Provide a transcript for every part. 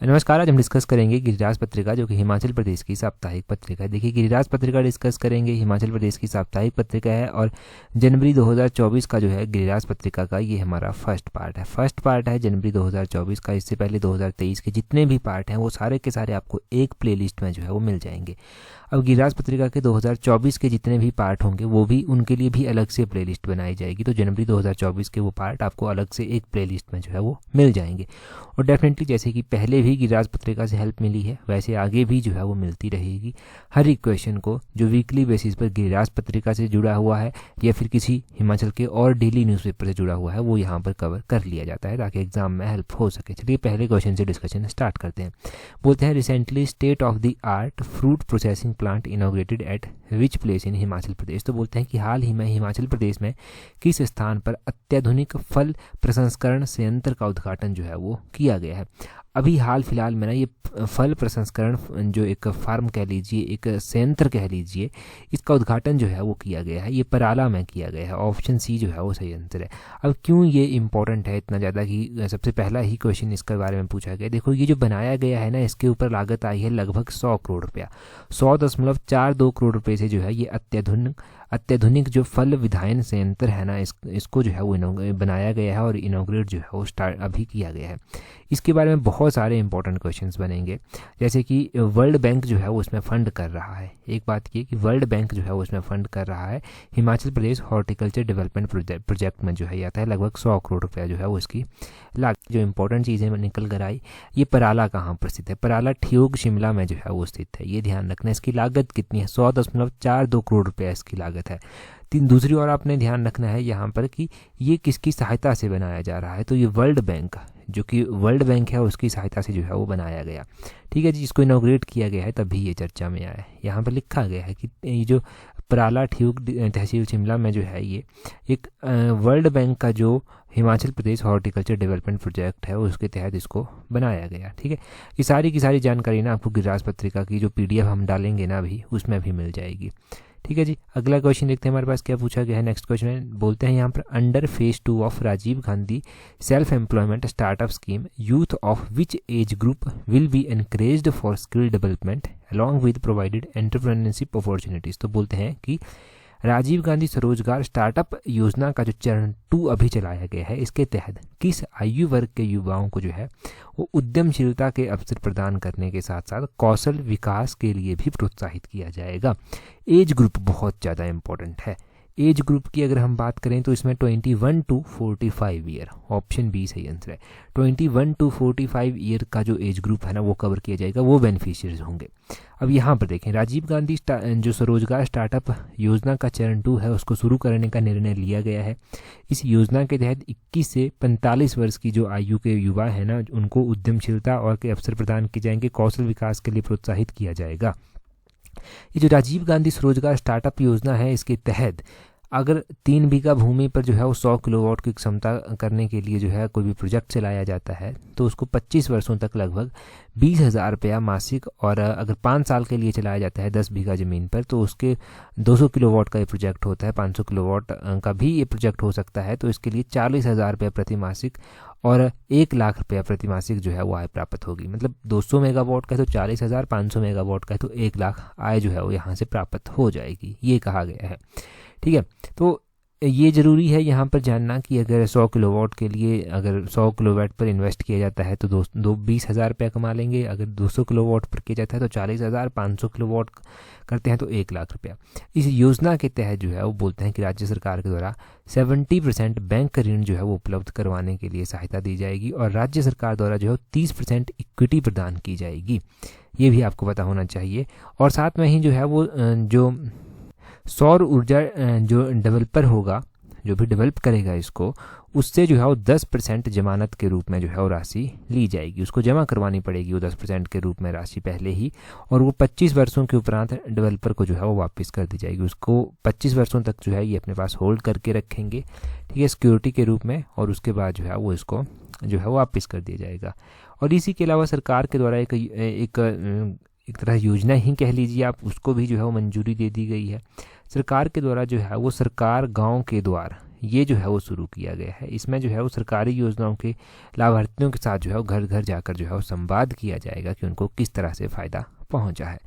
नमस्कार, आज हम डिस्कस करेंगे गिरिराज पत्रिका जो कि हिमाचल प्रदेश की साप्ताहिक पत्रिका है। देखिए, गिरिराज पत्रिका डिस्कस करेंगे, हिमाचल प्रदेश की साप्ताहिक पत्रिका है और जनवरी 2024 का जो है गिरिराज पत्रिका का ये हमारा फर्स्ट पार्ट है जनवरी 2024 का। इससे पहले 2023 के जितने भी पार्ट हैं वो सारे के सारे आपको एक प्लेलिस्ट में जो है वो मिल जाएंगे। अब गिरिराज पत्रिका के 2024 के जितने भी पार्ट होंगे वो भी उनके लिए भी अलग से प्लेलिस्ट बनाई जाएगी। तो जनवरी 2024 के वो पार्ट आपको अलग से एक प्लेलिस्ट में जो है वो मिल जाएंगे। और डेफिनेटली जैसे कि पहले भी गिरिराज पत्रिका से हेल्प मिली है वैसे आगे भी जो है वो मिलती रहेगी। हर एक क्वेश्चन को जो वीकली बेसिस पर गिरिराज पत्रिका से जुड़ा हुआ है या फिर किसी हिमाचल के और डेली न्यूज़पेपर से जुड़ा हुआ है वो यहाँ पर कवर कर लिया जाता है ताकि एग्जाम में हेल्प हो सके। चलिए पहले क्वेश्चन से डिस्कशन स्टार्ट करते हैं। बोलते हैं, recently state of the art fruit processing plant inaugurated at which place in Himachal Pradesh. तो बोलते हैं कि हाल ही में हिमाचल प्रदेश में किस स्थान पर अत्याधुनिक फल प्रसंस्करण संयंत्र का उद्घाटन जो है वो किया गया है। अभी हाल फिलहाल में ना ये फल प्रसंस्करण जो एक फार्म कह लीजिए, एक संयंत्र कह लीजिए, इसका उद्घाटन जो है वो किया गया है। ये पराला में किया गया है। ऑप्शन सी जो है वो संयंत्र है। अब क्यों ये इंपॉर्टेंट है इतना ज़्यादा कि सबसे पहला ही क्वेश्चन इसके बारे में पूछा गया। देखो, ये जो बनाया गया है ना इसके ऊपर लागत आई है लगभग 100 करोड़ रुपया। 100.42 करोड़ रुपये से जो है ये अत्याधुनिक जो फल विधायन संयंत्र है ना इसको जो है वो बनाया गया है और इनॉग्रेट जो है वो स्टार्ट अभी किया गया है। इसके बारे में बहुत सारे इंपॉर्टेंट क्वेश्चंस बनेंगे, जैसे कि वर्ल्ड बैंक जो है वो उसमें फंड कर रहा है। एक बात ये कि वर्ल्ड बैंक जो है वो उसमें फंड कर रहा है। Himachal Pradesh horticulture development project में जो है आता है लगभग 100 करोड़ रुपया जो है वो इसकी लागत। जो इंपॉर्टेंट चीज़ें निकल कर आई, ये पराला कहाँ पर स्थित है। पराला ठियोग शिमला में जो है वो स्थित है। ये ध्यान रखना। इसकी लागत कितनी है, 100.42 करोड़ रुपया इसकी लागत है। दूसरी ओर आपने ध्यान रखना है यहाँ पर कि ये किसकी सहायता से बनाया जा रहा है। तो ये वर्ल्ड बैंक, जो कि वर्ल्ड बैंक है उसकी सहायता से जो है वो बनाया गया। ठीक है जी, इसको इनॉग्रेट किया गया है तभी ये चर्चा में आया है। यहाँ पर लिखा गया है कि ये जो पराला ठियोग तहसील शिमला में जो है ये एक वर्ल्ड बैंक का जो Himachal Pradesh horticulture development project है उसके तहत इसको बनाया गया। ठीक है, ये सारी की सारी जानकारी ना आपको गिरिराज पत्रिका की जो PDF हम डालेंगे ना अभी उसमें भी मिल जाएगी। ठीक है जी, अगला क्वेश्चन देखते हैं हमारे पास क्या पूछा गया है। नेक्स्ट क्वेश्चन में बोलते हैं यहाँ पर, under phase 2 of Rajiv Gandhi self employment startup scheme youth of which age group will be encouraged for skill development along with provided entrepreneurship opportunities. तो बोलते हैं कि राजीव गांधी स्वरोजगार स्टार्टअप योजना का जो चरण 2 अभी चलाया गया है इसके तहत किस आयु वर्ग के युवाओं को जो है वो उद्यमशीलता के अवसर प्रदान करने के साथ साथ कौशल विकास के लिए भी प्रोत्साहित किया जाएगा। एज ग्रुप बहुत ज़्यादा इंपॉर्टेंट है। एज ग्रुप की अगर हम बात करें तो इसमें 21 to 45 ईयर, ऑप्शन बी सही आंसर है। 21 to 45 ईयर का जो एज ग्रुप है ना वो कवर किया जाएगा, वो बेनिफिशियरीज होंगे। अब यहाँ पर देखें, राजीव गांधी जो स्वरोजगार स्टार्टअप योजना का चरण 2 है उसको शुरू करने का निर्णय लिया गया है। इस योजना के तहत 21 से 45 वर्ष की जो आयु के युवा है ना उनको उद्यमशीलता और के अवसर प्रदान किए जाएंगे, कौशल विकास के लिए प्रोत्साहित किया जाएगा। ये जो राजीव गांधी स्वरोजगार स्टार्टअप योजना है इसके तहत अगर 3 बीघा भूमि पर जो है वो 100 किलोवाट की क्षमता करने के लिए जो है कोई भी प्रोजेक्ट चलाया जाता है तो उसको 25 वर्षों तक लगभग 20,000 रुपया मासिक, और अगर 5 साल के लिए चलाया जाता है 10 बीघा ज़मीन पर तो उसके 200 किलोवाट का ये प्रोजेक्ट होता है, 500 किलोवाट का भी ये प्रोजेक्ट हो सकता है। तो इसके लिए 40,000 रुपया प्रति मासिक और 1 लाख रुपया प्रति मासिक जो है वो आय प्राप्त होगी। मतलब 200 मेगावाट का तो 40,000, 500 मेगावाट का तो 1 लाख आय जो है वो यहाँ से प्राप्त हो जाएगी, ये कहा गया है। ठीक है, तो ये ज़रूरी है यहाँ पर जानना कि अगर 100 किलोवाट के लिए अगर 100 किलोवाट पर इन्वेस्ट किया जाता है तो 20,000 रुपया कमा लेंगे। अगर 200 किलोवाट पर किया जाता है तो 40,000, 500 किलोवाट करते हैं तो 1 लाख रुपया। इस योजना के तहत जो है वो बोलते हैं कि राज्य सरकार के द्वारा 70% बैंक ऋण जो है वो उपलब्ध करवाने के लिए सहायता दी जाएगी और राज्य सरकार द्वारा जो है 30% इक्विटी प्रदान की जाएगी। ये भी आपको पता होना चाहिए। और साथ में ही जो है वो जो सौर ऊर्जा जो डेवलपर होगा, जो भी डेवलप करेगा इसको, उससे जो है वो 10% जमानत के रूप में जो है वो राशि ली जाएगी। उसको जमा करवानी पड़ेगी वो 10% के रूप में राशि पहले ही, और वो 25 वर्षों के उपरांत डेवलपर को जो है वो वापस कर दी जाएगी। उसको 25 वर्षों तक जो है ये अपने पास होल्ड करके रखेंगे, ठीक है, सिक्योरिटी के रूप में, और उसके बाद जो है वो इसको जो है वो वापस कर दिया जाएगा। और इसी के अलावा सरकार के द्वारा एक तरह योजना ही कह लीजिए आप, उसको भी जो है वो मंजूरी दे दी गई है। सरकार के द्वारा जो है वो सरकार गांव के द्वार ये जो है वो शुरू किया गया है। इसमें जो है वो सरकारी योजनाओं के लाभार्थियों के साथ जो है वो घर घर जाकर जो है वो संवाद किया जाएगा कि उनको किस तरह से फ़ायदा पहुंचा है।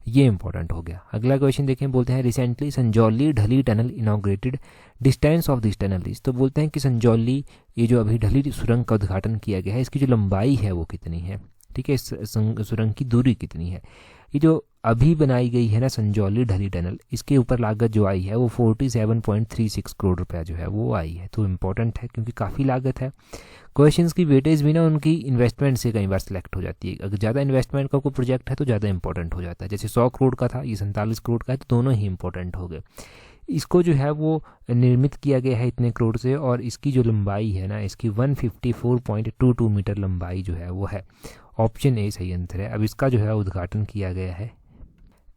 ये इंपॉर्टेंट हो गया। अगला क्वेश्चन देखें, बोलते हैं recently Sanjauli Dhalli tunnel inaugurated, distance of this tunnel is. तो बोलते हैं कि संजौली ये जो अभी ढली सुरंग का उद्घाटन किया गया है, इसकी जो लंबाई है वो कितनी है, ठीक है, इस सुरंग की दूरी कितनी है। ये जो अभी बनाई गई है ना संजौली ढली टनल, इसके ऊपर लागत जो आई है वो 47.36 करोड़ रुपया जो है वो आई है। तो इम्पोर्टेंट है क्योंकि काफ़ी लागत है। क्वेश्चंस की वेटेज भी ना उनकी इन्वेस्टमेंट से कई बार सेलेक्ट हो जाती है। अगर ज़्यादा इन्वेस्टमेंट का कोई प्रोजेक्ट है तो ज़्यादा इंपॉर्टेंट हो जाता है। जैसे 100 करोड़ का था, ये 47 करोड़ का है, तो दोनों ही इंपॉर्टेंट हो गए। इसको जो है वो निर्मित किया गया है इतने करोड़ से, और इसकी जो लंबाई है ना, इसकी 154.22 मीटर लंबाई जो है वो है। ऑप्शन ए सही आंसर है। अब इसका जो है उद्घाटन किया गया है।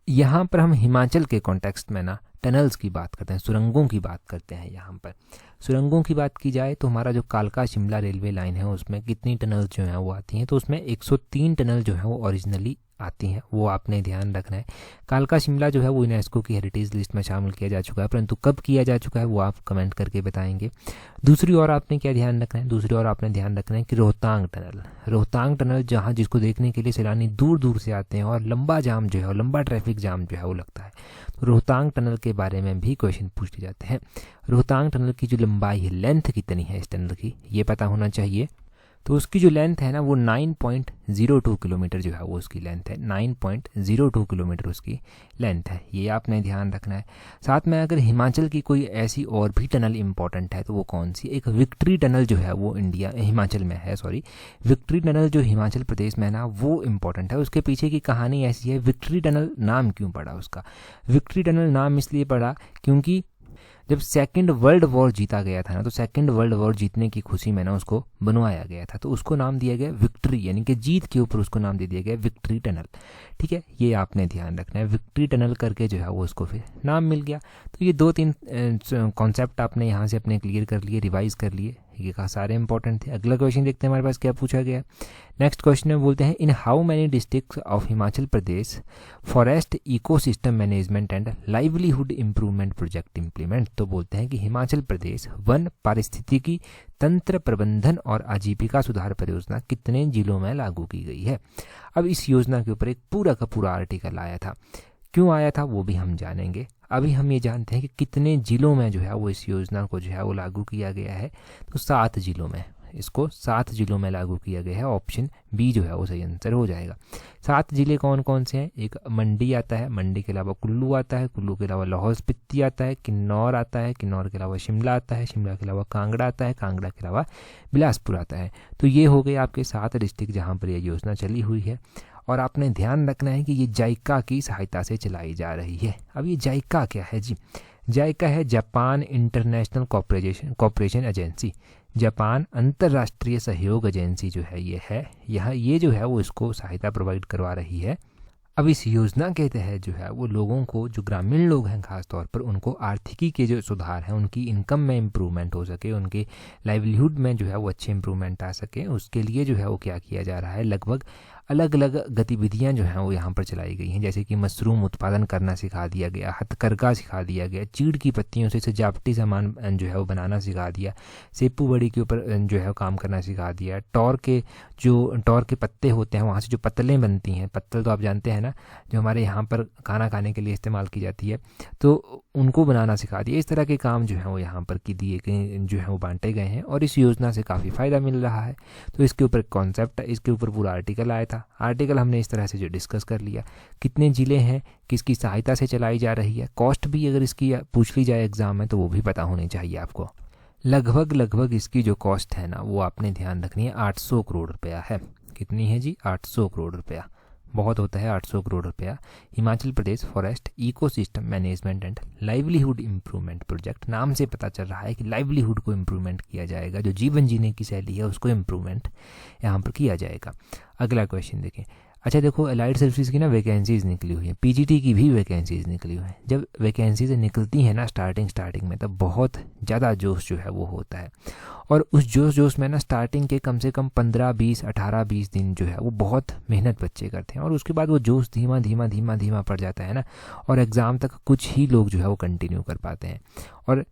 यहाँ पर हम हिमाचल के कॉन्टेक्स्ट में ना टनल्स की बात करते हैं, सुरंगों की बात करते हैं। यहाँ पर सुरंगों की बात की जाए तो हमारा जो कालका शिमला रेलवे लाइन है उसमें कितनी टनल्स जो हैं वो आती हैं, तो उसमें 103 टनल जो है वो ओरिजिनली आती हैं, वो आपने ध्यान रखना है। कालका शिमला जो है वो यूनेस्को की हेरिटेज लिस्ट में शामिल किया जा चुका है, परंतु कब किया जा चुका है वो आप कमेंट करके बताएंगे। दूसरी ओर आपने क्या ध्यान रखना है, दूसरी ओर आपने ध्यान रखना है कि रोहतांग टनल जहाँ जिसको देखने के लिए सैलानी दूर दूर से आते हैं और लंबा जाम जो है, लंबा ट्रैफिक जाम जो है वो लगता है। तो रोहतांग टनल के बारे में भी क्वेश्चन पूछे जाते हैं। रोहतांग टनल की जो लंबाई है, लेंथ कितनी है इस टनल की, ये पता होना चाहिए। तो उसकी जो लेंथ है ना वो 9.02 किलोमीटर जो है वो उसकी लेंथ है, 9.02 किलोमीटर उसकी लेंथ है, ये आपने ध्यान रखना है। साथ में अगर हिमाचल की कोई ऐसी और भी टनल इंपॉर्टेंट है तो वो कौन सी, एक विक्ट्री टनल जो है वो हिमाचल में है, विक्ट्री टनल जो हिमाचल प्रदेश में है ना वो इम्पॉर्टेंट है। उसके पीछे की कहानी ऐसी है, विक्ट्री टनल नाम क्यों पड़ा उसका, विक्ट्री टनल नाम इसलिए पड़ा क्योंकि जब सेकंड वर्ल्ड वॉर जीता गया था ना, तो सेकंड वर्ल्ड वॉर जीतने की खुशी में ना उसको बनवाया गया था, तो उसको नाम दिया गया विक्ट्री, यानी कि जीत के ऊपर उसको नाम दे दिया गया विक्ट्री टनल। ठीक है, ये आपने ध्यान रखना है, विक्ट्री टनल करके जो है वो उसको फिर नाम मिल गया। तो ये 2-3 कॉन्सेप्ट आपने यहाँ से अपने क्लियर कर लिए, रिवाइज कर लिए, ये कहा सारे इंपॉर्टेंट थे। अगला क्वेश्चन देखते हैं हमारे पास क्या पूछा गया। नेक्स्ट क्वेश्चन में बोलते हैं, in how many districts of Himachal Pradesh forest ecosystem management and livelihood improvement project implement. तो बोलते हैं कि हिमाचल प्रदेश वन पारिस्थितिकी तंत्र प्रबंधन और आजीविका सुधार परियोजना कितने जिलों में लागू की गई है। अब इस योजना के ऊपर एक पूरा का पूरा आर्टिकल आया था, क्यों आया था वो भी हम जानेंगे। अभी हम ये जानते हैं कि कितने जिलों में जो है वो इस योजना को जो है वो लागू किया गया है। तो 7 जिलों में, इसको 7 जिलों में लागू किया गया है। ऑप्शन बी जो है वो सही आंसर हो जाएगा। 7 जिले कौन कौन से हैं, एक मंडी आता है, मंडी के अलावा कुल्लू आता है, कुल्लू के अलावा लाहौल स्पीति आता है, किन्नौर आता है, किन्नौर के अलावा शिमला आता है, शिमला के अलावा कांगड़ा आता है, कांगड़ा के अलावा बिलासपुर आता है। तो ये हो गए आपके 7 डिस्ट्रिक्ट जहाँ पर यह योजना चली हुई है। और आपने ध्यान रखना है कि ये जाइका की सहायता से चलाई जा रही है। अब ये जाइका क्या है जी, जाइका है Japan international cooperation agency, Japan अंतर्राष्ट्रीय सहयोग एजेंसी जो है ये है, यहाँ ये जो है वो इसको सहायता प्रोवाइड करवा रही है। अब इस योजना के तहत जो है वो लोगों को, जो ग्रामीण लोग हैं खास तौर पर, उनको आर्थिकी के जो सुधार हैं, उनकी इनकम में इम्प्रूवमेंट हो सके, उनके लाइवलीहुड में जो है वो अच्छे इम्प्रूवमेंट आ सके, उसके लिए जो है वो क्या किया जा रहा है, लगभग अलग अलग गतिविधियां जो हैं वो यहाँ पर चलाई गई हैं। जैसे कि मशरूम उत्पादन करना सिखा दिया गया, हथकरघा सिखा दिया गया, चीड़ की पत्तियों से सजावटी सामान जो है वो बनाना सिखा दिया, सेपू बड़ी के ऊपर जो है वो काम करना सिखा दिया, टौर के पत्ते होते हैं, वहाँ से जो पत्तलें बनती हैं, पत्तल तो आप जानते हैं ना, जो हमारे यहाँ पर खाना खाने के लिए इस्तेमाल की जाती है, तो उनको बनाना सिखा दिया। इस तरह के काम जो है वो यहाँ पर की दिए गए, जो है वो बांटे गए हैं, और इस योजना से काफ़ी फ़ायदा मिल रहा है। तो इसके ऊपर कॉन्सेप्ट है, इसके ऊपर पूरा आर्टिकल आया था। आर्टिकल हमने इस तरह से जो डिस्कस कर लिया, कितने ज़िले हैं, किसकी सहायता से चलाई जा रही है, कॉस्ट भी अगर इसकी पूछ ली जाए एग्जाम में तो वो भी पता होनी चाहिए आपको। लगभग इसकी जो कॉस्ट है ना वो आपने ध्यान रखनी है, 800 करोड़ रुपया है। कितनी है जी, 800 करोड़ रुपया, बहुत होता है 800 करोड़ रुपया। Himachal Pradesh forest ecosystem management and livelihood improvement project, नाम से पता चल रहा है कि लाइवलीहुड को इम्प्रूवमेंट किया जाएगा, जो जीवन जीने की शैली है उसको इम्प्रूवमेंट यहाँ पर किया जाएगा। अगला क्वेश्चन देखें। अच्छा देखो, अलाइड सर्विसेज की ना वैकेंसीज निकली हुई है, पीजीटी की भी वैकेंसीज निकली हुई है। जब वैकेंसीज निकलती हैं ना स्टार्टिंग में, तब बहुत ज़्यादा जोश जो है वो होता है, और उस जोश में ना स्टार्टिंग के कम से कम 15-20 दिन जो है वो बहुत मेहनत बच्चे करते हैं, और उसके बाद वो जोश धीमा पड़ जाता है ना, और एग्ज़ाम तक कुछ ही लोग जो है वो कंटिन्यू कर पाते हैं। और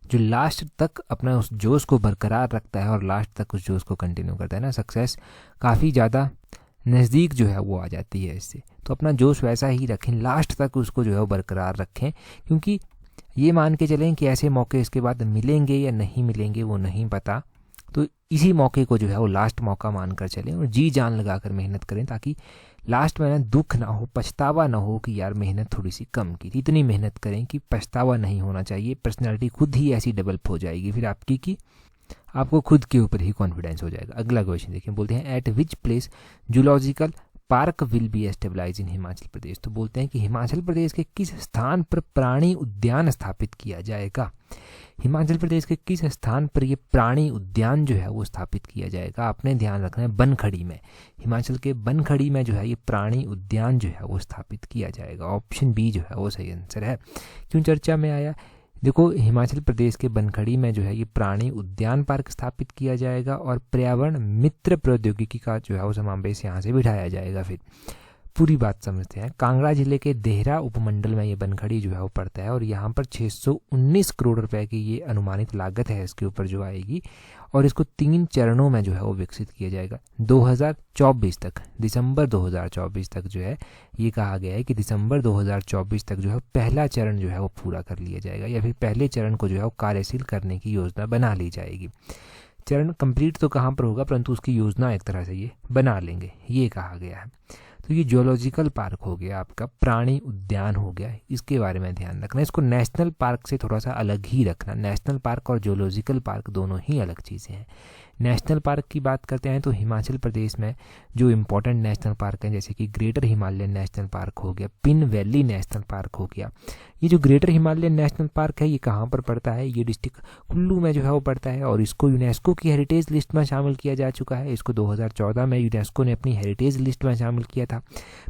जो लास्ट तक अपना उस जोश को बरकरार रखता है और लास्ट तक उस जोश को कंटिन्यू करता है ना, सक्सेस काफ़ी ज़्यादा नज़दीक जो है वो आ जाती है इससे। तो अपना जोश वैसा ही रखें, लास्ट तक उसको जो है वो बरकरार रखें, क्योंकि ये मान के चलें कि ऐसे मौके इसके बाद मिलेंगे या नहीं मिलेंगे वो नहीं पता। तो इसी मौके को जो है वो लास्ट मौका मानकर चलें और जी जान लगाकर मेहनत करें, ताकि लास्ट में ना दुख ना हो, पछतावा ना हो कि यार मेहनत थोड़ी सी कम की थी। इतनी मेहनत करें कि पछतावा नहीं होना चाहिए। पर्सनैलिटी खुद ही ऐसी डेवलप हो जाएगी फिर आपकी कि आपको खुद के ऊपर ही कॉन्फिडेंस हो जाएगा। अगला क्वेश्चन देखिए, बोलते हैं at which place zoological park will be establish in Himachal Pradesh. तो बोलते हैं कि हिमाचल प्रदेश के किस स्थान पर प्राणी उद्यान स्थापित किया जाएगा। हिमाचल प्रदेश के किस स्थान पर ये प्राणी उद्यान जो है वो स्थापित किया जाएगा। आपने ध्यान रखना है बनखड़ी में, हिमाचल के बनखड़ी में जो है ये प्राणी उद्यान जो है वो स्थापित किया जाएगा। ऑप्शन बी जो है वो सही आंसर है। क्यों चर्चा में आया, देखो हिमाचल प्रदेश के बनखड़ी में जो है ये प्राणी उद्यान पार्क स्थापित किया जाएगा और पर्यावरण मित्र प्रौद्योगिकी का जो है वो समावेश यहाँ से बिठाया जाएगा। फिर पूरी बात समझते हैं। कांगड़ा जिले के देहरा उपमंडल में ये बनखड़ी जो है वो पड़ता है और यहाँ पर 619 करोड़ रुपए की ये अनुमानित लागत है इसके ऊपर जो आएगी, और इसको 3 चरणों में जो है वो विकसित किया जाएगा। 2024 तक, दिसंबर 2024 तक जो है ये कहा गया है कि दिसंबर 2024 तक जो है पहला चरण जो है वो पूरा कर लिया जाएगा, या फिर पहले चरण को जो है वो कार्यशील करने की योजना बना ली जाएगी। चरण कंप्लीट तो कहाँ पर होगा, परंतु उसकी योजना एक तरह से ये बना लेंगे, ये कहा गया है। तो ये जूलॉजिकल पार्क हो गया, आपका प्राणी उद्यान हो गया, इसके बारे में ध्यान रखना। इसको नेशनल पार्क से थोड़ा सा अलग ही रखना। नेशनल पार्क और जूलॉजिकल पार्क दोनों ही अलग चीज़ें हैं। नेशनल पार्क की बात करते हैं तो हिमाचल प्रदेश में जो इम्पोर्टेंट नेशनल पार्क हैं, जैसे कि ग्रेटर हिमालयन नेशनल पार्क हो गया, पिन वैली नेशनल पार्क हो गया। ये जो ग्रेटर हिमालयन नेशनल पार्क है ये कहाँ पर पड़ता है, ये डिस्ट्रिक्ट कुल्लू में जो है वो पड़ता है और इसको यूनेस्को की हेरिटेज लिस्ट में शामिल किया जा चुका है। इसको 2014 में यूनेस्को ने अपनी हेरिटेज लिस्ट में शामिल किया था।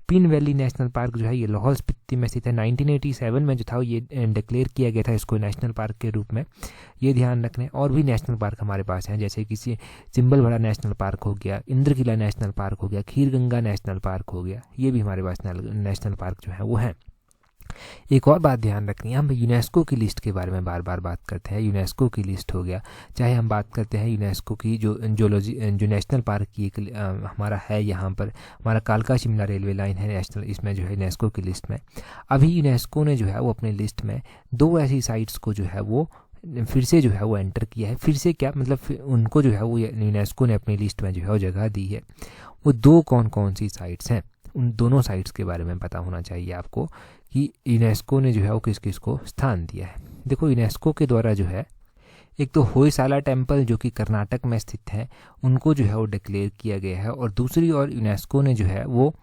पिन वैली नेशनल पार्क जो है ये लाहौल स्पीति में स्थित है। 1987 में जो था ये डिक्लेयर किया गया था इसको नेशनल पार्क के रूप में, ये ध्यान रखना है। और भी नेशनल पार्क हमारे पास हैं, जैसे कि चिंबलबड़ा नेशनल पार्क हो गया, इंद्रकिला नेशनल पार्क हो गया, खीरगंगा नेशनल पार्क हो गया, ये भी हमारे पास नेशनल पार्क जो है वो है। एक और बात ध्यान रखनी है, हम यूनेस्को की लिस्ट के बारे में बार बार बात करते हैं। यूनेस्को की लिस्ट हो गया, चाहे हम बात करते हैं यूनेस्को की जो नेशनल पार्क की एक हमारा है, यहाँ पर हमारा कालका शिमला रेलवे लाइन है नेशनल, इसमें जो है यूनेस्को की लिस्ट में। अभी यूनेस्को ने जो है वो अपनी लिस्ट में 2 ऐसी साइट्स को जो है वो फिर से जो है वो एंटर किया है। फिर से क्या मतलब, उनको जो है वो यूनेस्को ने अपनी लिस्ट में जो है वो जगह दी है। वो 2 कौन कौन सी साइट्स हैं, उन दोनों साइट्स के बारे में पता होना चाहिए आपको कि यूनेस्को ने जो है वो किस किस को स्थान दिया है। देखो यूनेस्को के द्वारा जो है एक तो होयसाला टेम्पल जो कि कर्नाटक में स्थित है, उनको जो है वो डिक्लेयर किया गया है, और दूसरी ओर यूनेस्को ने जो है वो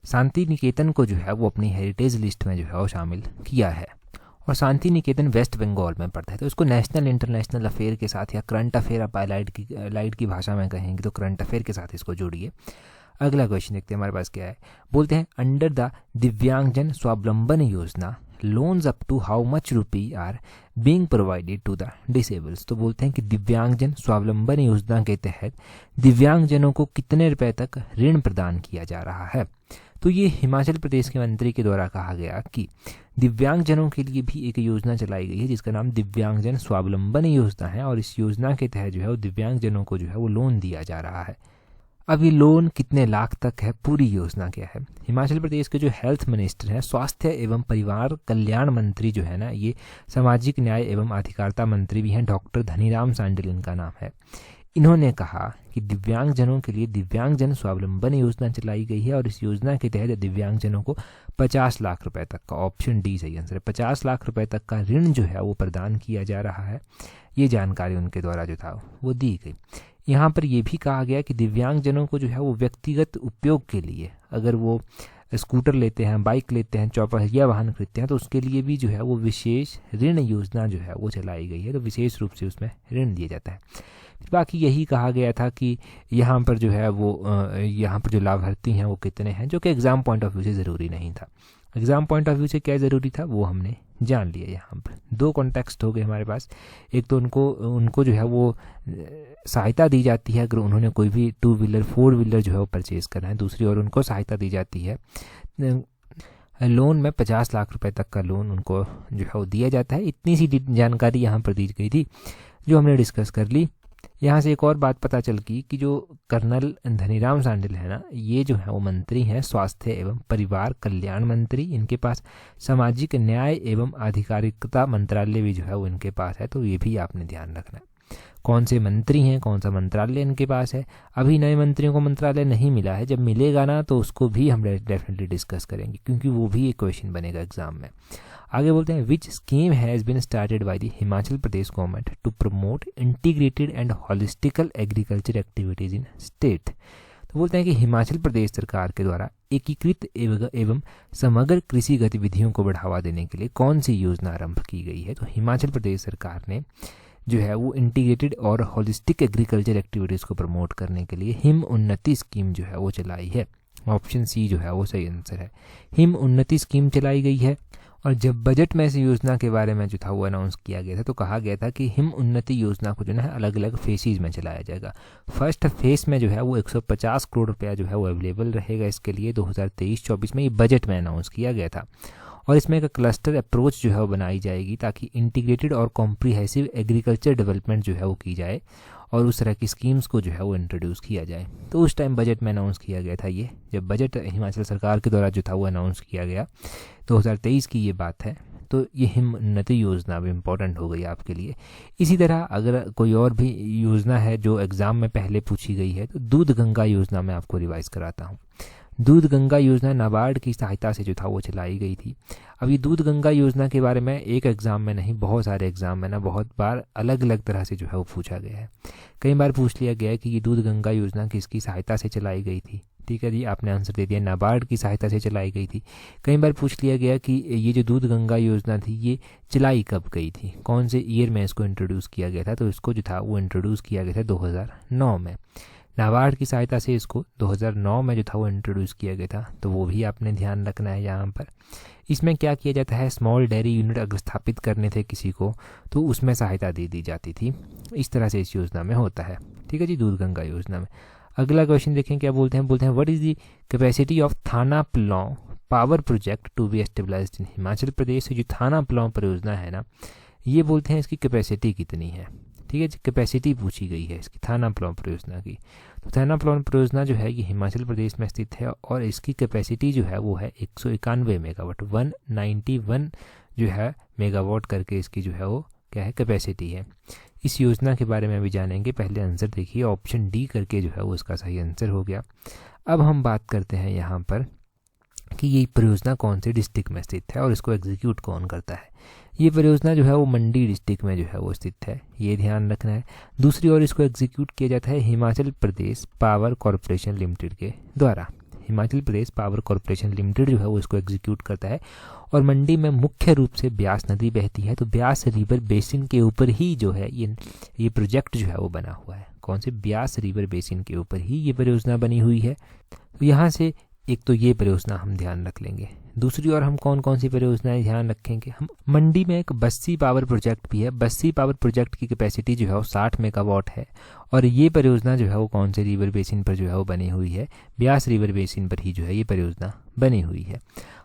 शांति निकेतन को जो है वो अपनी हेरिटेज लिस्ट में जो है वो शामिल किया है। और शांति निकेतन वेस्ट बंगाल में पड़ता है, तो इसको नेशनल इंटरनेशनल अफेयर के साथ या करंट अफेयर आप लाइट की भाषा में कहेंगे तो करंट अफेयर के साथ इसको जोड़िए। अगला क्वेश्चन देखते हैं हमारे पास क्या है। बोलते हैं under the Divyangjan Swavalamban Yojana loans up to how much rupee are being provided to the disables. तो बोलते हैं कि दिव्यांगजन स्वावलंबन योजना के तहत दिव्यांगजनों को कितने रुपए तक ऋण प्रदान किया जा रहा है। तो ये हिमाचल प्रदेश के मंत्री के द्वारा कहा गया कि दिव्यांगजनों के लिए भी एक योजना चलाई गई है जिसका नाम दिव्यांगजन स्वावलंबन योजना है, और इस योजना के तहत जो है वो दिव्यांगजनों को जो है वो लोन दिया जा रहा है। अब ये लोन कितने लाख तक है, पूरी योजना क्या है। हिमाचल प्रदेश के जो हेल्थ मिनिस्टर हैं, स्वास्थ्य एवं परिवार कल्याण मंत्री जो है ना, ये सामाजिक न्याय एवं अधिकारिता मंत्री भी हैं, डॉक्टर धनीराम शांडिल इनका नाम है। इन्होंने कहा कि दिव्यांगजनों के लिए दिव्यांगजन स्वावलंबन योजना चलाई गई है और इस योजना के तहत दिव्यांगजनों को 50 लाख रुपए तक का, ऑप्शन डी सही आंसर है, 50 लाख रुपए तक का ऋण जो है वो प्रदान किया जा रहा है। ये जानकारी उनके द्वारा जो था वो दी गई। यहाँ पर यह भी कहा गया कि दिव्यांगजनों को जो है वो व्यक्तिगत उपयोग के लिए, अगर वो स्कूटर लेते हैं, बाइक लेते हैं, चौपहिया वाहन खरीदते हैं, तो उसके लिए भी जो है वो विशेष ऋण योजना जो है वो चलाई गई है, तो विशेष रूप से उसमें ऋण दिया जाता है। बाकी यही कहा गया था कि यहाँ पर जो है वो यहाँ पर जो लाभार्थी हैं वो कितने हैं, जो कि एग्ज़ाम पॉइंट ऑफ व्यू से ज़रूरी नहीं था। एग्ज़ाम पॉइंट ऑफ व्यू से क्या ज़रूरी था वो हमने जान लिया। यहाँ पर 2 कॉन्टेक्स्ट हो गए हमारे पास। एक तो उनको जो है वो सहायता दी जाती है अगर उन्होंने कोई भी 2 व्हीलर 4 व्हीलर जो है वो परचेज़ करना है, दूसरी ओर उनको सहायता दी जाती है लोन में 50 लाख रुपए तक का लोन उनको जो है वो दिया जाता है। इतनी सी जानकारी यहाँ पर दी गई थी जो हमने डिस्कस कर ली। यहाँ से एक और बात पता चल गई कि जो कर्नल धनीराम शांडिल है ना, ये जो है वो मंत्री हैं स्वास्थ्य एवं परिवार कल्याण मंत्री। इनके पास सामाजिक न्याय एवं आधिकारिकता मंत्रालय भी जो है वो इनके पास है, तो ये भी आपने ध्यान रखना है। कौन से मंत्री हैं, कौन सा मंत्रालय इनके पास है। अभी नए मंत्रियों को मंत्रालय नहीं मिला है, जब मिलेगा ना तो उसको भी हम डेफिनेटली डिस्कस करेंगे, क्योंकि वो भी एक क्वेश्चन बनेगा एग्जाम में। आगे बोलते हैं, which scheme has been started by the Himachal Pradesh government to promote integrated and holistic agriculture activities in state. तो बोलते हैं कि हिमाचल प्रदेश सरकार के द्वारा एकीकृत एवं समग्र कृषि गतिविधियों को बढ़ावा देने के लिए कौन सी योजना आरंभ की गई है। तो हिमाचल प्रदेश सरकार ने जो है वो इंटीग्रेटेड और हॉलिस्टिक एग्रीकल्चर एक्टिविटीज़ को प्रमोट करने के लिए हिम उन्नति स्कीम जो है वो चलाई है। ऑप्शन सी जो है वो सही आंसर है, हिम उन्नति स्कीम चलाई गई है। और जब बजट में इस योजना के बारे में जो था वो अनाउंस किया गया था, तो कहा गया था कि हिम उन्नति योजना को जो है अलग अलग फेसेज में चलाया जाएगा। फर्स्ट फेज में जो है वो 150 करोड़ रुपया जो है वो अवेलेबल रहेगा इसके लिए 2023-24 में, ये बजट में अनाउंस किया गया था। और इसमें एक क्लस्टर अप्रोच जो है वो बनाई जाएगी ताकि इंटीग्रेटेड और कॉम्प्रिहेंसिव एग्रीकल्चर डेवलपमेंट जो है वो की जाए और उस तरह की स्कीम्स को जो है वो इंट्रोड्यूस किया जाए। तो उस टाइम बजट में अनाउंस किया गया था ये, जब बजट हिमाचल सरकार के द्वारा जो था वो अनाउंस किया गया 2023 की ये बात है। तो ये हिम उन्नति योजना भी इम्पोर्टेंट हो गई आपके लिए। इसी तरह अगर कोई और भी योजना है जो एग्ज़ाम में पहले पूछी गई है, तो दूध गंगा योजना मैं आपको रिवाइज़ कराता हूँ। दूध गंगा योजना नाबार्ड की सहायता से जो था वो चलाई गई थी। अब ये दूध गंगा योजना के बारे में एक एग्ज़ाम में नहीं, बहुत सारे एग्ज़ाम में ना बहुत बार अलग अलग तरह से जो है वो पूछा गया है। कई बार पूछ लिया गया है कि ये दूध गंगा योजना किसकी सहायता से चलाई गई थी। ठीक है जी, आपने आंसर दे दिया, नाबार्ड की सहायता से चलाई गई थी। कई बार पूछ लिया गया कि ये जो दूध गंगा योजना थी ये चलाई कब गई थी, कौन से ईयर में इसको इंट्रोड्यूस किया गया था। तो इसको जो था वो इंट्रोड्यूस किया गया था 2009 में। नाबार्ड की सहायता से इसको 2009 में जो था वो इंट्रोड्यूस किया गया था, तो वो भी आपने ध्यान रखना है यहाँ पर। इसमें क्या किया जाता है, स्मॉल डेयरी यूनिट अगर स्थापित करने थे किसी को तो उसमें सहायता दे दी जाती थी। इस तरह से इस योजना में होता है। ठीक है जी, दूध गंगा योजना में। अगला क्वेश्चन देखें क्या बोलते हैं, बोलते हैं what is the capacity of थाना पलौं पावर प्रोजेक्ट टू बी एस्टेब्लाइज्ड इन हिमाचल प्रदेश। जो थाना पलौं परियोजना है ना, ये बोलते हैं इसकी कैपेसिटी कितनी है। ठीक है, कैपेसिटी पूछी गई है इसकी थाना पलौं परियोजना की। तो थाना पलौं परियोजना जो है ये हिमाचल प्रदेश में स्थित है और इसकी कैपेसिटी जो है वो है 191 मेगावाट, 191 जो है मेगावाट करके इसकी जो है वो क्या है कैपेसिटी है। इस योजना के बारे में भी जानेंगे, पहले आंसर देखिए, ऑप्शन डी करके जो है वो इसका सही आंसर हो गया। अब हम बात करते हैं यहाँ पर कि ये परियोजना कौन से डिस्ट्रिक्ट में स्थित है और इसको एग्जीक्यूट कौन करता है। ये परियोजना जो है वो मंडी डिस्ट्रिक्ट में जो है वो स्थित है, ये ध्यान रखना है। दूसरी ओर इसको एग्जीक्यूट किया जाता है Himachal Pradesh power corporation limited के द्वारा। Himachal Pradesh power corporation limited जो है वो इसको एग्जीक्यूट करता है। और मंडी में मुख्य रूप से ब्यास नदी बहती है, तो ब्यास रिवर बेसिन के ऊपर ही जो है ये प्रोजेक्ट जो है वो बना हुआ है। कौन से, ब्यास रिवर बेसिन के ऊपर ही ये परियोजना बनी हुई है। तो यहाँ से एक तो ये परियोजना हम ध्यान रख लेंगे। दूसरी ओर हम कौन कौन सी परियोजनाएं ध्यान रखेंगे, हम मंडी में एक बस्सी पावर प्रोजेक्ट भी है। बस्सी पावर प्रोजेक्ट की कैपेसिटी जो है वो 60 मेगावाट है और ये परियोजना जो है वो कौन से रिवर बेसिन पर जो है वो बनी हुई है, ब्यास रिवर बेसिन पर ही जो है ये परियोजना बनी हुई है।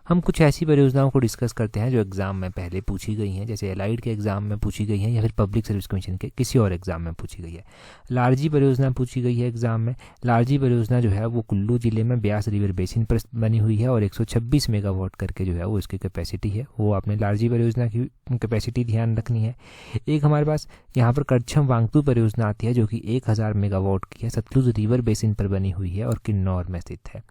हम कुछ ऐसी परियोजनाओं को डिस्कस करते हैं जो एग्जाम में पहले पूछी गई हैं, जैसे एलाइड के एग्जाम में पूछी गई हैं या फिर पब्लिक सर्विस कमीशन के किसी और एग्जाम में पूछी गई है। लारजी परियोजना पूछी गई है एग्जाम में। लारजी परियोजना जो है वो कुल्लू जिले में ब्यास रिवर बेसिन पर बनी हुई है और 126 मेगावाट करके जो है वो इसकी कैपेसिटी है। वो आपने लारजी परियोजना की कैपेसिटी ध्यान रखनी है। एक हमारे पास यहाँ पर करछम वांगतू परियोजना आती है जो कि 1000 मेगावाट की है, सतलुज रिवर बेसिन पर बनी हुई है और किन्नौर में स्थित है,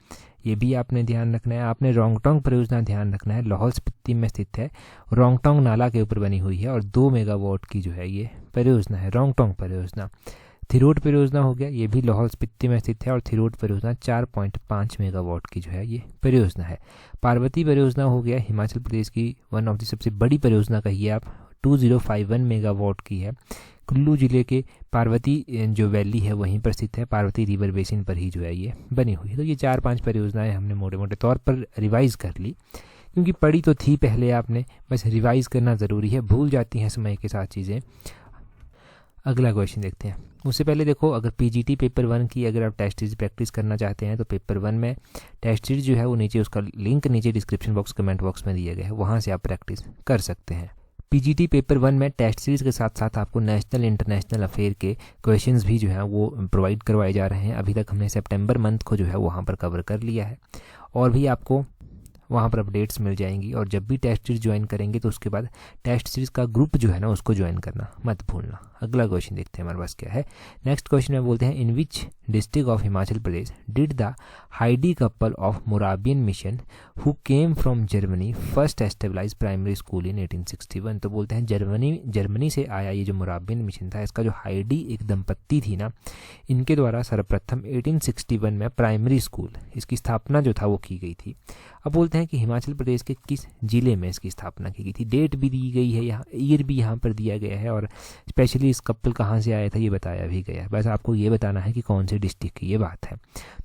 ये भी आपने ध्यान रखना है। आपने रोंगटोंग परियोजना ध्यान रखना है, लाहौल स्पीति में स्थित है, रोंगटोंग नाला के ऊपर बनी हुई है और 2 मेगावाट की जो है ये परियोजना है, रोंगटोंग परियोजना। थिरोट परियोजना हो गया, ये भी लाहौल स्पीति में स्थित है और थिरोट परियोजना 4.5 मेगावाट की जो है ये परियोजना है। पार्वती परियोजना हो गया, हिमाचल प्रदेश की वन ऑफ द सबसे बड़ी परियोजना कहिए आप, 2051 मेगावाट की है। कुल्लू जिले के पार्वती जो वैली है वहीं पर स्थित है, पार्वती रिवर बेसिन पर ही जो है ये बनी हुई है। तो ये 4-5 परियोजनाएं हमने मोटे मोटे तौर पर रिवाइज़ कर ली, क्योंकि पढ़ी तो थी पहले आपने, बस रिवाइज़ करना ज़रूरी है, भूल जाती हैं समय के साथ चीज़ें। अगला क्वेश्चन देखते हैं। उससे पहले देखो, अगर पीजीटी पेपर 1 की अगर आप टेस्ट सीरीज प्रैक्टिस करना चाहते हैं तो पेपर 1 में टेस्ट सीरीज जो है वो नीचे, उसका लिंक नीचे डिस्क्रिप्शन बॉक्स कमेंट बॉक्स में दिया गया है, वहाँ से आप प्रैक्टिस कर सकते हैं। पीजीटी पेपर 1 में टेस्ट सीरीज़ के साथ साथ आपको नेशनल इंटरनेशनल अफेयर के क्वेश्चंस भी जो है वो प्रोवाइड करवाए जा रहे हैं। अभी तक हमने सितंबर मंथ को जो है वहाँ पर कवर कर लिया है, और भी आपको वहाँ पर अपडेट्स मिल जाएंगी। और जब भी टेस्ट सीरीज ज्वाइन करेंगे तो उसके बाद टेस्ट सीरीज का ग्रुप जो है ना उसको ज्वाइन करना मत भूलना। अगला क्वेश्चन देखते हैं हमारे पास क्या है। नेक्स्ट क्वेश्चन में बोलते हैं, in which district of Himachal Pradesh did the Heyde couple of Moravian mission who came from Germany first establish primary school in 1861। तो बोलते हैं जर्मनी से आया ये जो मोराबियन मिशन था, इसका जो हाइडी एक दंपत्ति थी ना, इनके द्वारा सर्वप्रथम 1861 में प्राइमरी स्कूल, इसकी स्थापना जो था वो की गई थी। अब बोलते हैं कि हिमाचल प्रदेश के किस जिले में इसकी स्थापना की गई थी। डेट भी दी गई है, यहाँ ईयर भी यहाँ पर दिया गया है, और स्पेशली इस कपल कहाँ से आया था ये बताया भी गया है। बस आपको ये बताना है कि कौन से डिस्ट्रिक्ट की ये बात है।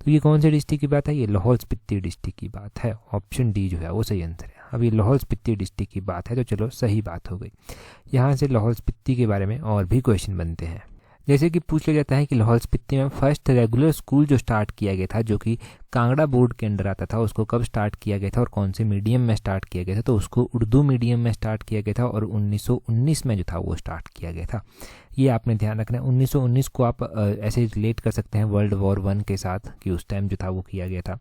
तो ये कौन से डिस्ट्रिक्ट की बात है, ये लाहौल स्पीति डिस्ट्रिक्ट की बात है। ऑप्शन डी जो है वो सही आंसर है। अब ये लाहौल स्पीति डिस्ट्रिक्ट की बात है, तो चलो सही बात हो गई। यहाँ से लाहौल स्पीति के बारे में और भी क्वेश्चन बनते हैं। जैसे कि पूछ लिया जाता है कि लाहौल स्पीति में फर्स्ट रेगुलर स्कूल जो स्टार्ट किया गया था, जो कि कांगड़ा बोर्ड के अंडर आता था, उसको कब स्टार्ट किया गया था और कौन से मीडियम में स्टार्ट किया गया था। तो उसको उर्दू मीडियम में स्टार्ट किया गया था, और 1919 में जो था वो स्टार्ट किया गया था। ये आपने ध्यान रखना है। 1919 को आप ऐसे रिलेट कर सकते हैं वर्ल्ड वॉर 1 के साथ, कि उस टाइम जो था वो किया गया था।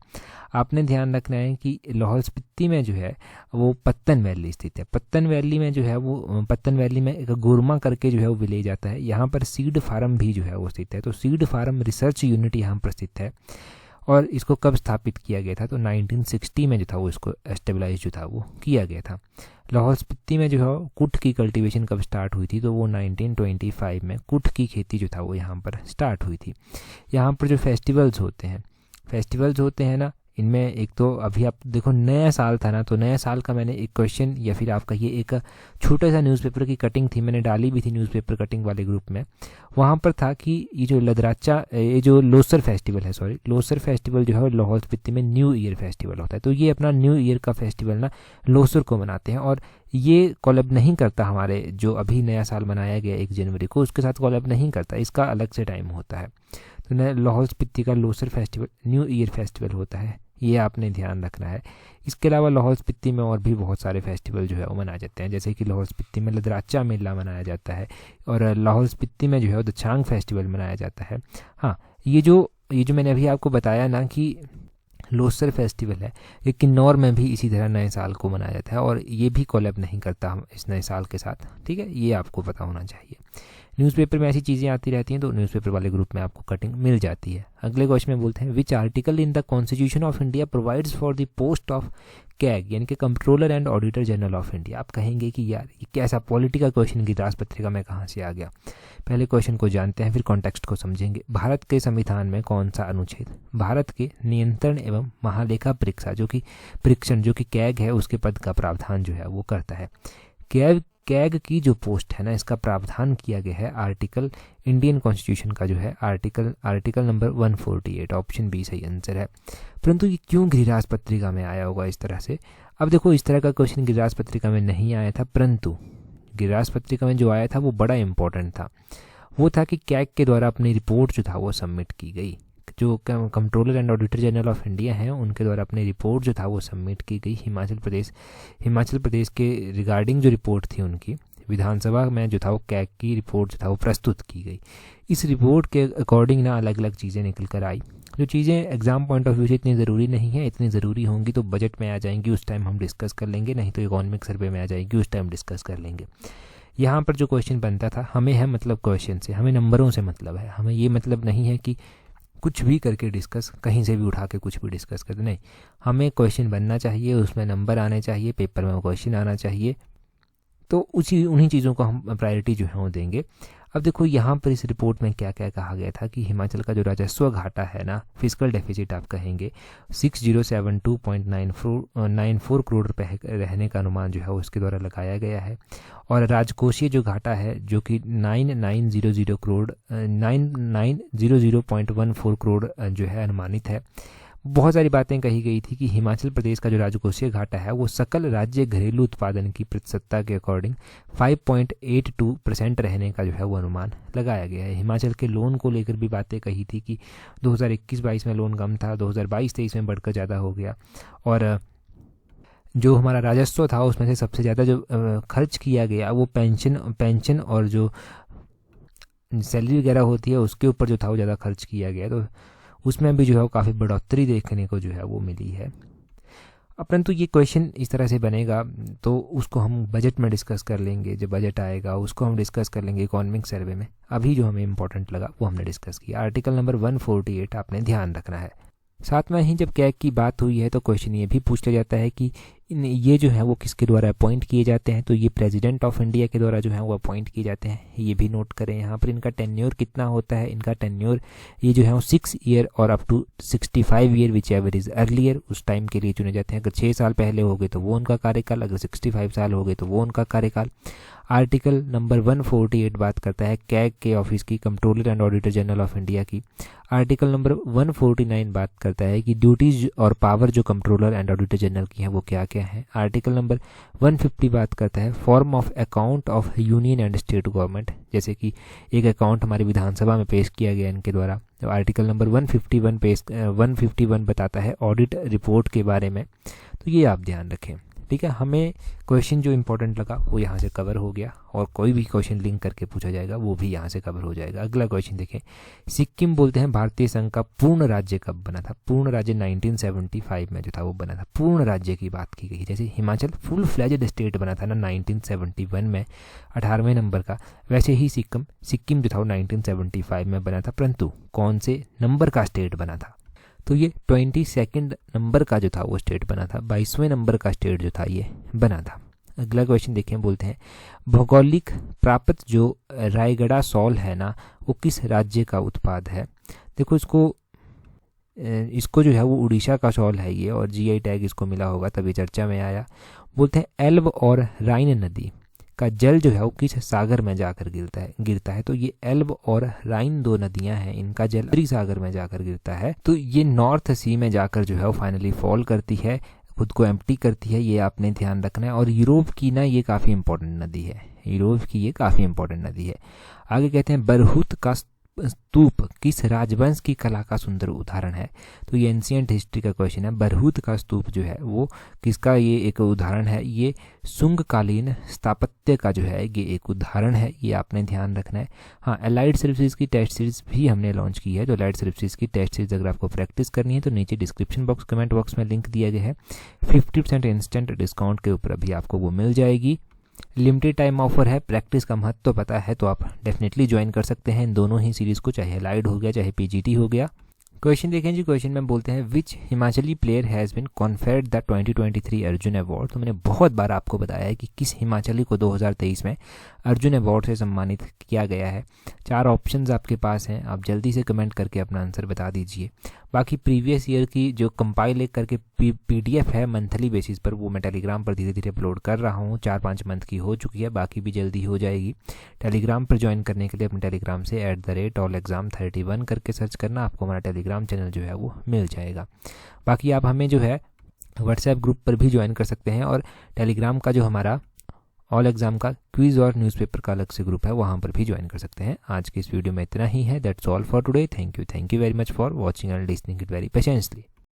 आपने ध्यान रखना है कि लाहौल स्पीति में जो है वो पत्तन वैली स्थित है। पत्तन वैली में जो है वो, पत्तन वैली में एक गुरमा करके जो है वो विलेज आता है। यहाँ पर सीड फार्म भी जो है वो स्थित है। तो सीड फार्म रिसर्च यूनिट यहाँ पर स्थित है। और इसको कब स्थापित किया गया था, तो 1960 में जो था वो इसको एस्टेब्लाइज जो था वो किया गया था। लाहौल स्पीति में जो है कुट की कल्टीवेशन कब स्टार्ट हुई थी, तो वो 1925 में कुट की खेती जो था वो यहाँ पर स्टार्ट हुई थी। यहाँ पर जो फेस्टिवल्स होते हैं ना, इनमें एक तो अभी आप देखो नया साल था ना, तो नया साल का मैंने एक क्वेश्चन या फिर आपका ये एक छोटा सा न्यूज़पेपर की कटिंग थी, मैंने डाली भी थी न्यूज़पेपर कटिंग वाले ग्रुप में। वहाँ पर था कि ये जो लदराचा, ये जो लोसर फेस्टिवल जो है लाहौल स्पीति में न्यू ईयर फेस्टिवल होता है। तो ये अपना न्यू ईयर का फेस्टिवल ना लोसर को मनाते हैं, और ये कोलैब नहीं करता हमारे जो अभी नया साल मनाया गया 1 जनवरी को, उसके साथ कोलैब नहीं करता, इसका अलग से टाइम होता है। तो लाहौल स्पीति का Losar festival new year festival होता है, ये आपने ध्यान रखना है। इसके अलावा लाहौल स्पीति में और भी बहुत सारे फेस्टिवल जो है वो मनाए जाते हैं, जैसे कि लाहौल स्पीति में लदराचा मेला मनाया जाता है, और लाहौल स्पीति में जो है वो दछांग फेस्टिवल मनाया जाता है। हाँ, ये जो मैंने अभी आपको बताया ना कि लोसर फेस्टिवल है, ये किन्नौर में भी इसी तरह नए साल को मनाया जाता है, और ये भी कोलैब नहीं करता हम इस नए साल के साथ। ठीक है, ये आपको पता होना चाहिए। न्यूज़पेपर में ऐसी चीज़ें आती रहती हैं, तो न्यूज़पेपर वाले ग्रुप में आपको कटिंग मिल जाती है। अगले क्वेश्चन में बोलते हैं, which article in the constitution of India provides for the post of CAG, यानी कि controller and auditor general of India. आप कहेंगे कि यार ये कैसा पॉलिटिकल क्वेश्चन गिरिराज पत्रिका में कहाँ से आ गया। पहले क्वेश्चन को जानते हैं, फिर कॉन्टेक्स्ट को समझेंगे। भारत के संविधान में कौन सा अनुच्छेद भारत के नियंत्रण एवं महालेखा परीक्षा जो कि कैग है उसके पद का प्रावधान जो है वो करता है। कैग की जो पोस्ट है ना, इसका प्रावधान किया गया है आर्टिकल, इंडियन कॉन्स्टिट्यूशन का जो है आर्टिकल नंबर 148। ऑप्शन बी सही आंसर है। परंतु ये क्यों गिरिराज पत्रिका में आया होगा इस तरह से। अब देखो, इस तरह का क्वेश्चन गिरिराज पत्रिका में नहीं आया था, परंतु गिरिराज पत्रिका में जो आया था वो बड़ा इंपॉर्टेंट था। वो था कि कैग के द्वारा अपनी रिपोर्ट जो था वो सबमिट की गई। जो controller and auditor general of India हैं उनके द्वारा अपनी रिपोर्ट जो था वो सबमिट की गई हिमाचल प्रदेश के रिगार्डिंग जो रिपोर्ट थी उनकी विधानसभा में जो था वो कैग की रिपोर्ट जो था वो प्रस्तुत की गई। इस रिपोर्ट के अकॉर्डिंग ना अलग अलग चीज़ें निकल कर आई, जो चीज़ें एग्जाम पॉइंट ऑफ व्यू से इतनी ज़रूरी नहीं है, इतनी ज़रूरी होंगी तो बजट में आ जाएंगी, उस टाइम हम डिस्कस कर लेंगे, नहीं तो इकोनॉमिक सर्वे में आ जाएगी, उस टाइम डिस्कस कर लेंगे। यहाँ पर जो क्वेश्चन बनता था, हमें है मतलब क्वेश्चन से, हमें नंबरों से मतलब है, हमें ये मतलब नहीं है कि कुछ भी करके डिस्कस, कहीं से भी उठा के कुछ भी डिस्कस कर दे, नहीं, हमें क्वेश्चन बनना चाहिए, उसमें नंबर आने चाहिए, पेपर में क्वेश्चन आना चाहिए, तो उन्हीं चीज़ों को हम प्रायोरिटी जो है वो देंगे। अब देखो यहाँ पर इस रिपोर्ट में क्या क्या कहा गया था कि हिमाचल का जो राजस्व घाटा है ना, फिजिकल डेफिसिट आप कहेंगे, 6072.94 करोड़ रुपए रहने का अनुमान जो है वो इसके द्वारा लगाया गया है। और राजकोषीय जो घाटा है जो कि 9900.14 करोड़ जो है अनुमानित है। बहुत सारी बातें कही गई थी कि हिमाचल प्रदेश का जो राजकोषीय घाटा है वो सकल राज्य घरेलू उत्पादन की प्रतिशतता के अकॉर्डिंग 5.82% रहने का जो है वो अनुमान लगाया गया है। हिमाचल के लोन को लेकर भी बातें कही थी कि 2021-22 में लोन कम था, 2022-23 में बढ़कर ज़्यादा हो गया, और जो हमारा राजस्व था उसमें से सबसे ज़्यादा जो खर्च किया गया वो पेंशन और जो सैलरी वगैरह होती है उसके ऊपर जो था वो ज़्यादा खर्च किया गया, तो उसमें भी जो है वो काफ़ी बढ़ोतरी देखने को जो है वो मिली है। परंतु ये क्वेश्चन इस तरह से बनेगा तो उसको हम बजट में डिस्कस कर लेंगे, जब बजट आएगा उसको हम डिस्कस कर लेंगे इकोनॉमिक सर्वे में। अभी जो हमें इंपॉर्टेंट लगा वो हमने डिस्कस किया। आर्टिकल नंबर 148 आपने ध्यान रखना है। साथ में ही जब कैग की बात हुई है तो क्वेश्चन ये भी पूछ लिया जाता है कि ये जो है वो किसके द्वारा अपॉइंट किए जाते हैं, तो ये प्रेसिडेंट ऑफ इंडिया के द्वारा जो है वो अपॉइंट किए जाते हैं। ये भी नोट करें यहाँ पर। इनका टेन्योर कितना होता है, इनका टेन्योर ये जो है वो 6 ईयर और up to 65 year whichever is earlier उस टाइम के लिए चुने जाते हैं। अगर 6 साल पहले हो गए तो वो उनका कार्यकाल, अगर 65 साल हो गए तो वो उनका कार्यकाल। आर्टिकल नंबर 148 बात करता है कैग के ऑफिस की, controller and auditor general of India की। आर्टिकल नंबर 149 बात करता है कि ड्यूटीज और पावर जो कंट्रोलर एंड ऑडिटर जनरल की हैं वो क्या क्या है। आर्टिकल नंबर 150 बात करता है form of account of union and state government, जैसे कि एक अकाउंट हमारी विधानसभा में पेश किया गया इनके द्वारा। तो आर्टिकल नंबर 151 बताता है ऑडिट रिपोर्ट के बारे में, तो ये आप ध्यान रखें। ठीक है, हमें क्वेश्चन जो इंपॉर्टेंट लगा वो यहाँ से कवर हो गया, और कोई भी क्वेश्चन लिंक करके पूछा जाएगा वो भी यहाँ से कवर हो जाएगा। अगला क्वेश्चन देखें, सिक्किम बोलते हैं भारतीय संघ का पूर्ण राज्य कब बना था। पूर्ण राज्य 1975 में जो था वो बना था। पूर्ण राज्य की बात की गई, जैसे हिमाचल फुल फ्लैजेड स्टेट बना था ना 1971 में 18वें नंबर का, वैसे ही सिक्किम जो था वो 1975 में बना था। परंतु कौन से नंबर का स्टेट बना था, तो ये 22nd नंबर का जो था वो स्टेट बना था। 22वें नंबर का स्टेट जो था ये बना था। अगला क्वेश्चन देखें, बोलते हैं भौगोलिक प्राप्त जो रायगढ़ सॉल है ना वो किस राज्य का उत्पाद है। देखो इसको जो है वो उड़ीसा का सॉल है ये, और जीआई टैग इसको मिला होगा तभी चर्चा में आया। बोलते हैं एल्ब और राइन नदी का जल जो है वो किस सागर में जाकर गिरता है। तो ये एल्ब और राइन दो नदियां हैं, इनका जल अरबी सागर में जाकर गिरता है। तो ये नॉर्थ सी में जाकर जो है वो फाइनली फॉल करती है, खुद को एम्प्टी करती है, ये आपने ध्यान रखना है। और यूरोप की ना ये काफ़ी इंपॉर्टेंट नदी है, यूरोप की ये काफ़ी इंपॉर्टेंट नदी है। आगे कहते हैं बरहुत का स्तूप किस राजवंश की कला का सुंदर उदाहरण है। तो ये एंशिएंट हिस्ट्री का क्वेश्चन है। बरहुत का स्तूप जो है वो किसका ये एक उदाहरण है, ये सुंगकालीन स्थापत्य का जो है ये एक उदाहरण है, ये आपने ध्यान रखना है। हाँ, एलाइड सर्विसेज की टेस्ट सीरीज भी हमने लॉन्च की है। तो एलाइड सर्विसेज की टेस्ट सीरीज अगर आपको प्रैक्टिस करनी है तो नीचे डिस्क्रिप्शन बॉक्स कमेंट बॉक्स में लिंक दिया गया है। 50% इंस्टेंट डिस्काउंट के ऊपर अभी आपको वो मिल जाएगी। लिमिटेड टाइम ऑफर है, प्रैक्टिस का महत्व तो पता है तो आप डेफिनेटली ज्वाइन कर सकते हैं इन दोनों ही सीरीज़ को, चाहे एलाइड हो गया चाहे पीजीटी हो गया। क्वेश्चन देखें जी, क्वेश्चन में बोलते हैं which Himachali player has been conferred the 2023 Arjuna award. तो मैंने बहुत बार आपको बताया है कि किस हिमाचली को 2023 में अर्जुन अवार्ड से सम्मानित किया गया है। 4 ऑप्शंस आपके पास हैं, आप जल्दी से कमेंट करके अपना आंसर बता दीजिए। बाकी प्रीवियस ईयर की जो कंपाइल करके पीडीएफ है मंथली बेसिस पर, वो मैं टेलीग्राम पर धीरे धीरे अपलोड कर रहा हूँ। 4-5 मंथ की हो चुकी है, बाकी भी जल्दी हो जाएगी। टेलीग्राम पर ज्वाइन करने के लिए अपने टेलीग्राम से @allexam31 करके सर्च करना, आपको हमारा टेलीग्राम चैनल जो है वो मिल जाएगा। बाकी आप हमें जो है व्हाट्सएप ग्रुप पर भी ज्वाइन कर सकते हैं, और टेलीग्राम का जो हमारा ऑल एग्जाम का क्विज और न्यूज़पेपर का अलग से ग्रुप है वहाँ पर भी ज्वाइन कर सकते हैं। आज की इस वीडियो में इतना ही है। That's all for today. Thank you very much for watching and listening it very patiently.